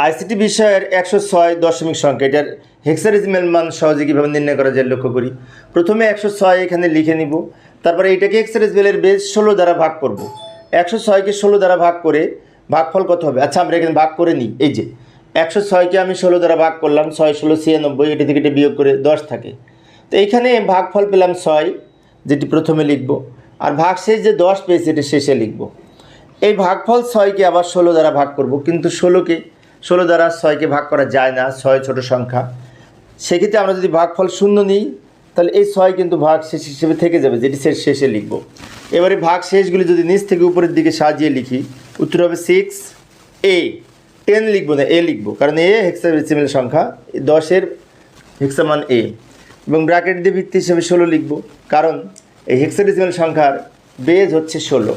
ICT বিষয়ের 106 দশমিক সংখ্যা, এটার হেক্সাডেসিমাল মান সহজে কীভাবে নির্ণয় করা যায় লক্ষ্য করি। প্রথমে 106 এখানে লিখে নিব, তারপরে এটাকে হেক্সাডেসিমালের বেস 16 দ্বারা ভাগ করব। 106কে 16 দ্বারা ভাগ করে ভাগফল কত হবে? আচ্ছা, আমরা এখানে ভাগ করে নিই। এই যে 106কে আমি 16 দ্বারা ভাগ করলাম, 6 16 96, এটা থেকে এটা বিয়োগ করে 10 থাকে। তো এইখানে ভাগফল পেলাম 6, যেটি প্রথমে লিখব, আর ভাগশেষ যে 10 পেয়েছি এটা শেষে লিখব। এই ভাগফল 6কে আবার 16 দ্বারা ভাগ করব, কিন্তু 16 দ্বারা 6কে ভাগ করা যায় না, 6 ছোট সংখ্যা। সেক্ষেত্রে আমরা যদি ভাগফল 0 নিই, তাহলে এই 6 কিন্তু ভাগ শেষ হিসেবে থেকে যাবে, যেটি শেষে লিখব। এবারে ভাগ শেষগুলি যদি নিচ থেকে উপরের দিকে সাজিয়ে লিখি, উত্তর হবে 6a। 10 লিখব না, a লিখব, কারণ এ হেক্সাডেসিমাল সংখ্যা, 10-এর হেক্সামান a, এবং ব্র্যাকেট দিয়ে ভিত্তি হিসেবে 16 লিখব, কারণ এই হেক্সাডেসিমাল সংখ্যার বেজ হচ্ছে 16।